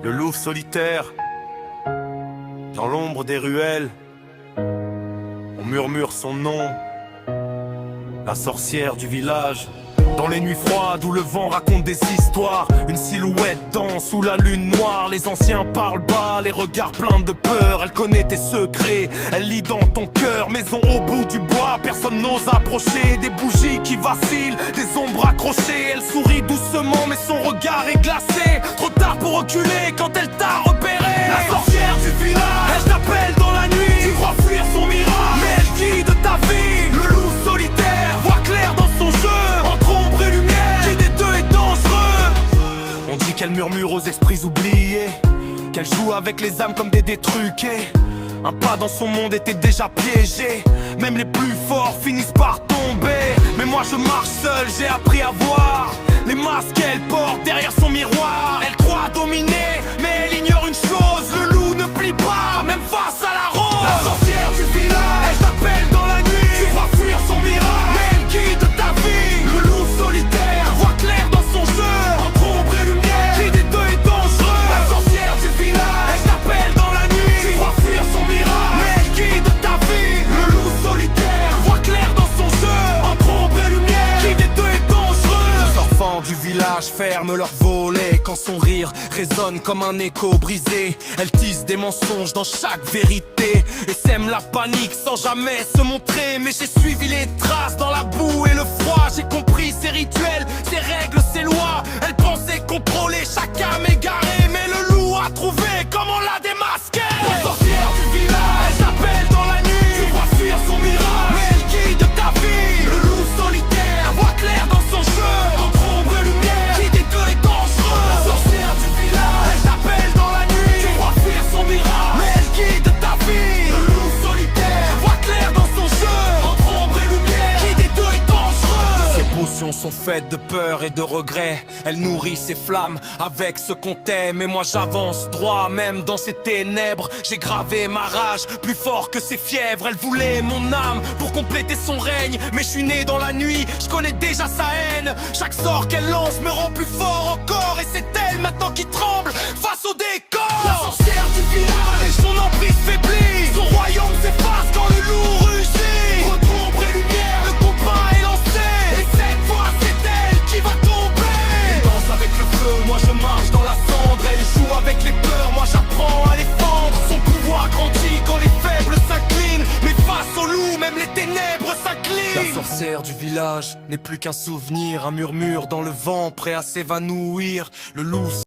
Le loup solitaire, dans l'ombre des ruelles, on murmure son nom, la sorcière du village. Dans les nuits froides où le vent raconte des histoires, une silhouette danse sous la lune noire. Les anciens parlent bas, les regards pleins de peur. Elle connaît tes secrets, elle lit dans ton cœur. Maison au bout du bois, personne n'ose approcher. Des bougies qui vacillent, des ombres accrochées. Elle sourit doucement mais son regard est glacé. Trop tard pour reculer quand elle t'a repéré. La sorcière du village, elle t'appelle dans la nuit. Tu crois fuir son miracle, mais elle guide ta vie. Le loup solitaire voit clair dans son jeu. On dit qu'elle murmure aux esprits oubliés, qu'elle joue avec les âmes comme des détruqués. Un pas dans son monde était déjà piégé. Même les plus forts finissent par tomber. Mais moi je marche seul, j'ai appris à voir les masques qu'elle porte derrière son miroir. Elle croit dominer, mais elle ignore une chose: le loup ne plie pas, même face à la rose. La sorcière du village, elle t'appelle dans la nuit. Tu crois fuir son miracle, mais elle guide ta vie. Le loup solitaire voit clair dans son jeu. Du village ferme leurs volets quand son rire résonne comme un écho brisé. Elle tisse des mensonges dans chaque vérité et sème la panique sans jamais se montrer. Mais j'ai suivi les traces dans la boue et le froid. J'ai compris ses rituels, ses règles, ses lois. Elle pensait contrôler chaque âme égarée, mais le loup a trouvé comment la démasquer. La sorcière du village, elle t'appelle dans la nuit. Tu crois fuir son mirage, mais elle guide ta vie. Le loup solitaire voit clair dans son jeu. Sont faites de peur et de regret. Elle nourrit ses flammes avec ce qu'on t'aime. Et moi j'avance droit même dans ces ténèbres. J'ai gravé ma rage plus fort que ses fièvres. Elle voulait mon âme pour compléter son règne, mais je suis né dans la nuit, je connais déjà sa haine. Chaque sort qu'elle lance me rend plus fort encore. Et c'est elle maintenant qui tremble face au décor. La sorcière du village, son emprise faiblit. Son royaume s'efface quand le loup rugit. Entre ombre et lumière, le combat est lancé. Moi je marche dans la cendre, elle joue avec les peurs, moi j'apprends à les fendre. Son pouvoir grandit quand les faibles s'inclinent, mais face au loup, même les ténèbres s'inclinent. La sorcière du village n'est plus qu'un souvenir, un murmure dans le vent prêt à s'évanouir. Le loup